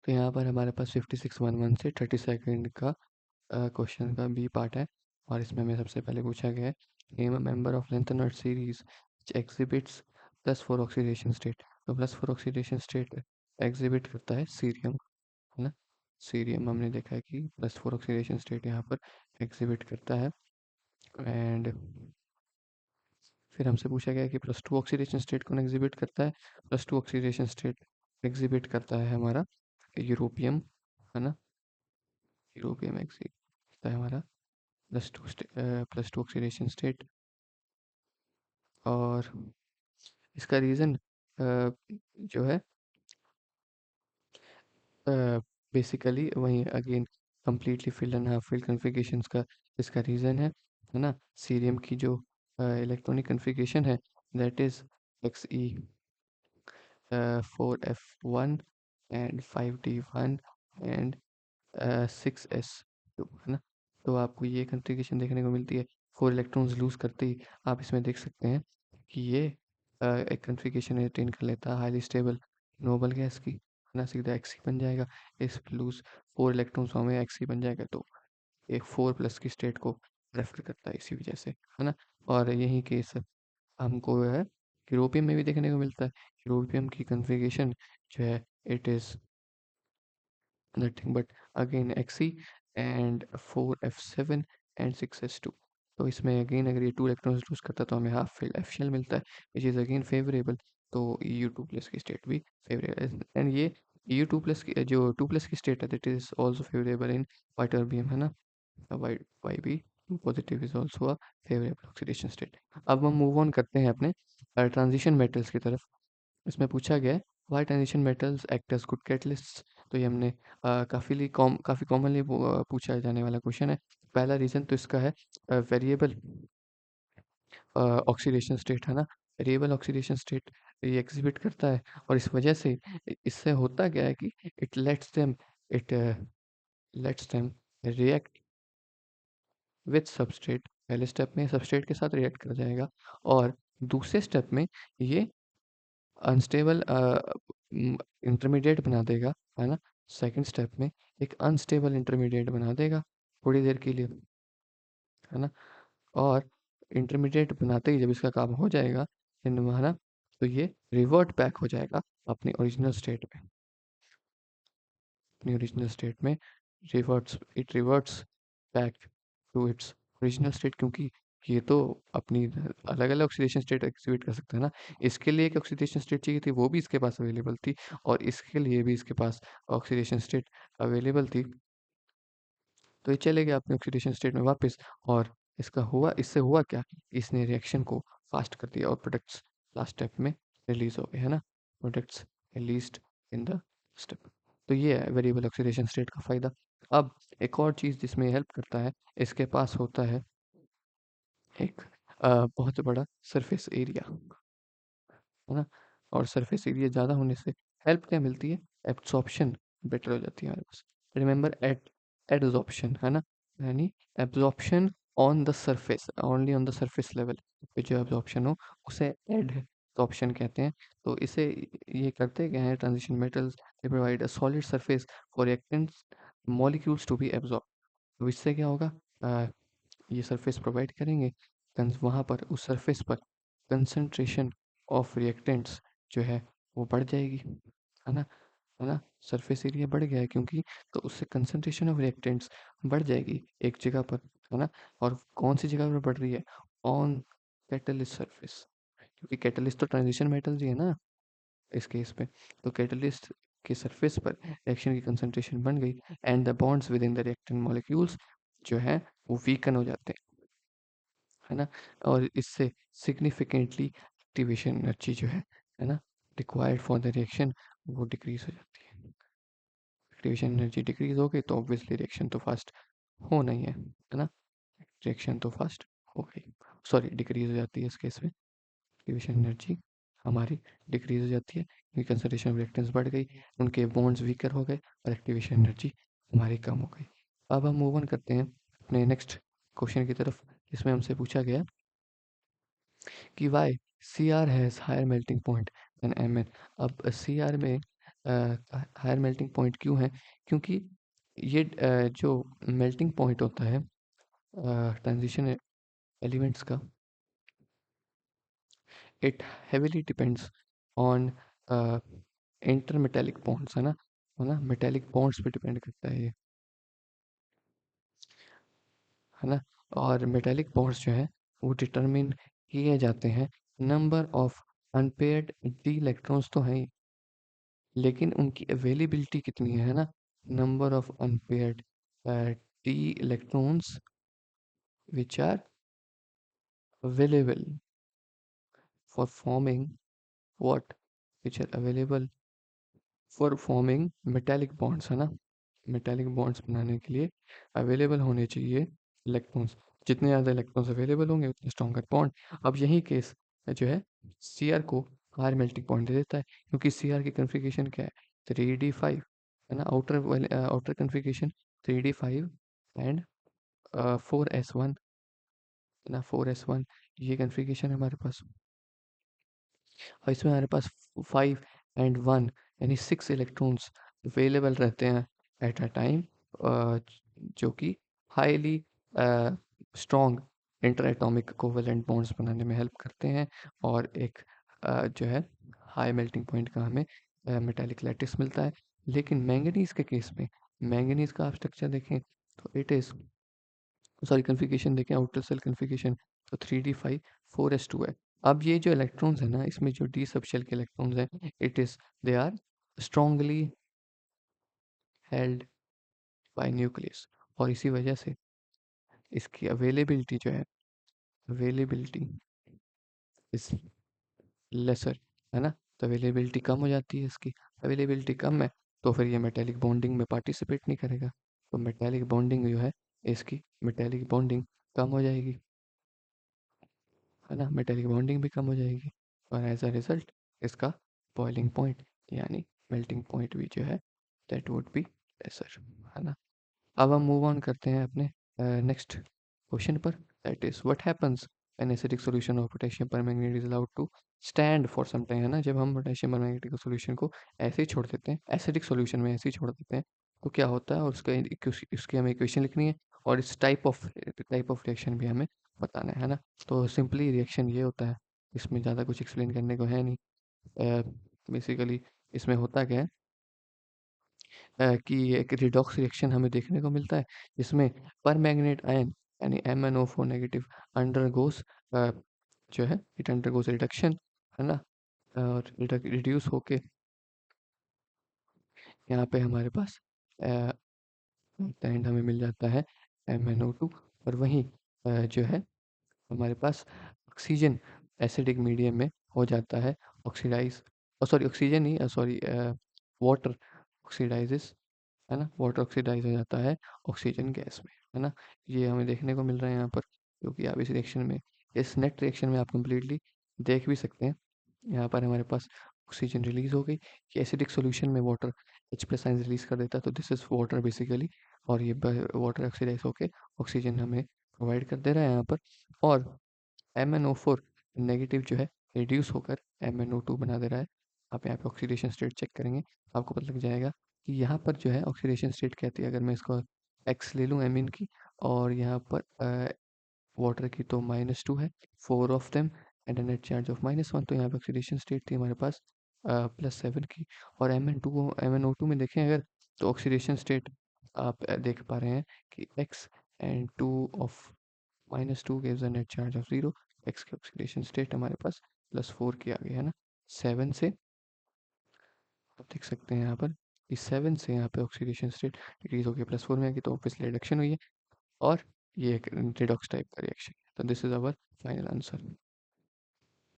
तो यहाँ पर हमारे पास 5611 से 32nd का क्वेश्चन का बी पार्ट है और इसमें हमें सबसे पहले पूछा गया है name a member of lanthanoid series which exhibits +4 oxidation state. तो +4 ऑक्सीडेशन स्टेट एग्जिबिट करता है सीरियम, है ना। सीरियम हमने देखा है कि +4 ऑक्सीडेशन स्टेट यहाँ पर एग्जिबिट करता है। एंड फिर हमसे पूछा गया कि +2 ऑक्सीडेशन स्टेट कौन एग्जिबिट करता है। +2 ऑक्सीडेशन स्टेट एग्जिबिट करता है हमारा यूरोपियम, है ना। यूरोपियम एग्जिबिट करता है हमारा +2 ऑक्सीडेशन स्टेट। और इसका रीज़न जो है बेसिकली वही again completely filled and half filled configurations का इसका रीज़न है ना। सीरियम की जो इलेक्ट्रॉनिक कन्फिगरेशन है that is Xe4f1 and 5d1 and 6s2, है ना। तो आपको ये कन्फिगरेशन देखने को मिलती है। 4 इलेक्ट्रॉन्स लूज़ करते ही आप इसमें देख सकते हैं कि ये एक कन्फिगरेशन अटेन कर लेता है हाईली स्टेबल नोबल गैस की, है ना। सीधा Xe बन जाएगा। इस लूज़ 4 इलेक्ट्रॉन्स में Xe बन जाएगा, तो एक 4+ की स्टेट को रेफर करता है इसी वजह से, है ना। और यही केस हमको है यूरोपियम में भी देखने को मिलता है। यूरोपियम की कन्फिगरेशन जो है it is nothing but again Xe and 4f7 and 6s2। तो इसमें अगेन अगर ये 2 इलेक्ट्रॉन्स लूज करता है तो हमें हाफ फील्ड एफ शेल मिलता है विच इज़ अगेन फेवरेबल। तो EU2+ की स्टेट भी फेवरेबल, एंड ये EU2+ की जो 2+ की स्टेट है that is also favourable in ytterbium, है ना। Y B positive is also a favourable oxidation state. अब हम मूव ऑन करते हैं अपने ट्रांजिशन मेटल्स की तरफ। इसमें पूछा गया है why transition metals act as good catalysts. तो ये हमने काफ़ी कॉमनली पूछा जाने वाला क्वेश्चन है। पहला रीज़न तो इसका है वेरिएबल ऑक्सीडेशन स्टेट, है ना। वेरिएबल ऑक्सीडेशन स्टेट ये एग्जिबिट करता है और इस वजह से इससे होता क्या है कि it let's them react with substrate. पहले स्टेप में सबस्ट्रेट के साथ रिएक्ट कर जाएगा और दूसरे स्टेप में ये अनस्टेबल इंटरमीडिएट बना देगा, है ना। सेकंड स्टेप में एक अनस्टेबल इंटरमीडिएट बना देगा थोड़ी देर के लिए, है ना। और इंटरमीडिएट बनाते ही जब इसका काम हो जाएगा इन है ना, तो ये रिवर्ट बैक हो जाएगा अपनी ओरिजिनल स्टेट में। अपनी ओरिजिनल स्टेट में it reverts back to its original state, क्योंकि ये तो अपनी अलग अलग ऑक्सीडेशन स्टेट एग्जिबिट कर सकता है ना। इसके लिए एक ऑक्सीडेशन स्टेट चाहिए थी, वो भी इसके पास अवेलेबल थी, और इसके लिए भी इसके पास ऑक्सीडेशन स्टेट अवेलेबल थी। तो ये चले गया अपने ऑक्सीडेशन स्टेट में वापस, और इससे हुआ क्या, इसने रिएक्शन को फास्ट कर दिया और प्रोडक्ट्स लास्ट स्टेप में रिलीज हो गए, है ना। Products released in the step. तो ये है वेरिएबल ऑक्सीडेशन स्टेट का फ़ायदा। अब एक और चीज़ जिसमें हेल्प करता है, इसके पास होता है एक बहुत बड़ा सरफेस एरिया, है ना। और सरफेस एरिया ज़्यादा होने से हेल्प क्या मिलती है, एब्जॉर्प्शन बेटर हो जाती है हमारे पास। रिमेंबर एडजॉर्प्शन, है ना, यानी absorption on the surface, only on the surface level पे जो एब्जॉर्प्शन हो उसे एडजॉर्प्शन कहते हैं। तो इसे ये करते क्या है, transition metals they provide a solid surface for reactants molecules to be absorb. तो इससे क्या होगा, ये सरफेस प्रोवाइड करेंगे, वहाँ पर उस सरफेस पर कंसंट्रेशन ऑफ रिएक्टेंट्स जो है वो बढ़ जाएगी, है ना। है ना, सरफेस एरिया बढ़ गया है क्योंकि, तो उससे कंसंट्रेशन ऑफ रिएक्टेंट्स बढ़ जाएगी एक जगह पर, है ना। और कौन सी जगह पर बढ़ रही है, ऑन कैटलिस्ट सरफेस, क्योंकि कैटलिस्ट तो ट्रांजिशन मेटल्स ही है ना इस केस पे। तो कैटलिस्ट के सरफेस पर रिएक्शन की कंसंट्रेशन बढ़ गई and the bonds with in the reactant molecules जो है वो वीकन हो जाते हैं, है ना। और इससे सिग्निफिकेंटली एक्टिवेशन एनर्जी जो है ना, रिक्वायर्ड फॉर द रिएक्शन वो डिक्रीज हो जाती है। एक्टिवेशन एनर्जी डिक्रीज हो गई तो ऑब्वियसली रिएक्शन तो फास्ट होना ही है ना। रिएक्शन तो फास्ट हो गई, सॉरी डिक्रीज हो जाती है इस केस में। एक्टिवेशन एनर्जी हमारी डिक्रीज हो जाती है क्योंकि कंसंट्रेशन ऑफ रिएक्टेंट्स बढ़ गई, उनके बॉन्ड्स वीकर हो गए और एक्टिवेशन एनर्जी हमारी कम हो गई। अब हम मूव ऑन करते हैं अपने नेक्स्ट क्वेश्चन की तरफ, जिसमें हमसे पूछा गया कि why C R has higher melting point than M N. अब सी आर में हायर मेल्टिंग पॉइंट क्यों है? क्योंकि ये जो मेल्टिंग पॉइंट होता है ट्रांजिशन एलिमेंट्स का, it heavily depends on intermetallic bonds, है ना, मेटेलिक बॉन्ड्स पे डिपेंड करता है ये, है ना। और मेटेलिक बॉन्ड्स जो है वो डिटरमिन किए जाते हैं number of unpaired D electrons तो हैं ही, लेकिन उनकी अवेलेबिलिटी कितनी है ना, number of unpaired D electrons which are available for forming what, which are available for forming metallic bonds, है ना। मेटेलिक बॉन्ड्स बनाने के लिए अवेलेबल होने चाहिए इलेक्ट्रॉन्स। जितने ज़्यादा इलेक्ट्रॉन्स अवेलेबल होंगे उतने स्ट्रॉन्गर बॉन्ड। अब यही केस जो है सी आर को हायर मेल्टिंग पॉइंट दे देता है, क्योंकि सी आर की कन्फिग्रेशन क्या है, 3d5, है ना। Outer configuration 3d5 and 4s1, है ना, 4s1 ये कन्फिग्रेशन है हमारे पास। और इसमें हमारे पास 5 and 1 यानी 6 इलेक्ट्रॉन्स अवेलेबल रहते हैं एट अ टाइम, जो कि highly strong inter atomic covalent bonds बनाने में हेल्प करते हैं। और एक जो है हाई मेल्टिंग पॉइंट का हमें मेटालिक लैटिस मिलता है। लेकिन मैंगनीज के केस में, मैंगनीज का आप स्ट्रक्चर देखें तो इट इज़, सॉरी कन्फिग्रेशन देखें, आउटर सेल कन्फिग्रेशन, तो 3d5 4s2 है। अब ये जो इलेक्ट्रॉन्स है ना, इसमें जो डी सब शेल के इलेक्ट्रॉन्स हैं, it is they are strongly held by nucleus, और इसी वजह से इसकी अवेलेबिलिटी जो है, अवेलेबिलिटी इज लेसर, है ना। तो अवेलेबिलिटी कम हो जाती है इसकी, अवेलेबिलिटी कम है तो फिर ये मेटेलिक बॉन्डिंग में पार्टिसिपेट नहीं करेगा, तो मेटेलिक बॉन्डिंग जो है इसकी, मेटेलिक बॉन्डिंग कम हो जाएगी, है ना, मेटेलिक बॉन्डिंग भी कम हो जाएगी। और एज अ रिजल्ट इसका बॉइलिंग पॉइंट यानी मेल्टिंग पॉइंट भी जो है दैट वुड बी लेसर, है ना। अब हम मूव ऑन करते हैं अपने नेक्स्ट क्वेश्चन पर, that is what happens an acidic solution of potassium permanganate is allowed to stand for some time, है ना। जब हम पोटेशियम परमैंगनेट के सॉल्यूशन को ऐसे ही छोड़ देते हैं, एसिडिक सॉल्यूशन में ऐसे ही छोड़ देते हैं, तो क्या होता है, और उसका उसकी हमें इक्वेशन लिखनी है, और इस टाइप ऑफ रिएक्शन भी हमें बताना है ना। तो सिंपली रिएक्शन ये होता है, इसमें ज़्यादा कुछ एक्सप्लेन करने को है नहीं। बेसिकली इसमें होता क्या है कि एक रिडॉक्स रिएक्शन हमें देखने को मिलता है, जिसमें पर मैग्नेट आयन यानी MnO4 नेगेटिव अंडरगोस जो है इट अंडरगोस रिडक्शन, है ना। और रिड्यूस होके यहाँ पे हमारे पास एंड हमें मिल जाता है MnO2, और वहीं जो है हमारे पास ऑक्सीजन एसिडिक मीडियम में हो जाता है ऑक्सीडाइज, सॉरी ऑक्सीजन नहीं, सॉरी वाटर ऑक्सीडाइजेस, है ना, वाटर ऑक्सीडाइज हो जाता है ऑक्सीजन गैस में, है ना। ये हमें देखने को मिल रहा है यहाँ पर, क्योंकि आप इस रिएक्शन में, इस नेट रिएक्शन में आप कंप्लीटली देख भी सकते हैं। यहाँ पर हमारे पास ऑक्सीजन रिलीज हो गई, ये एसिडिक सॉल्यूशन में वाटर H+ आयंस रिलीज कर देता है, तो दिस इज वाटर बेसिकली, और ये वाटर ऑक्सीडाइज होके ऑक्सीजन हमें प्रोवाइड कर दे रहा है यहाँ पर। और MnO4 नेगेटिव जो है रिड्यूस होकर MnO2 बना दे रहा है। आप यहाँ पे ऑक्सीडेशन स्टेट चेक करेंगे, आपको पता लग जाएगा कि यहाँ पर जो है ऑक्सीडेशन स्टेट कहती है, अगर मैं इसको X ले लूँ एमीन की, और यहाँ पर वाटर की तो -2 है, 4 of them and net charge of -1, तो यहाँ पे ऑक्सीडेशन स्टेट थी हमारे पास +7 की। और MnO2 में देखें अगर, तो ऑक्सीडेशन स्टेट आप देख पा रहे हैं कि X and 2 of -2 gives a net charge of 0, X की ऑक्सीडेशन स्टेट हमारे पास +4 की आ गई, है ना। 7 से आप देख सकते हैं यहाँ पर कि 7 से यहाँ पे ऑक्सीडेशन स्टेट डिक्रीज होकर +4 में आ गई, तो ऑब्वियसली रिडक्शन हुई है, और ये एक रिडॉक्स टाइप का रिएक्शन है। तो this is our final answer.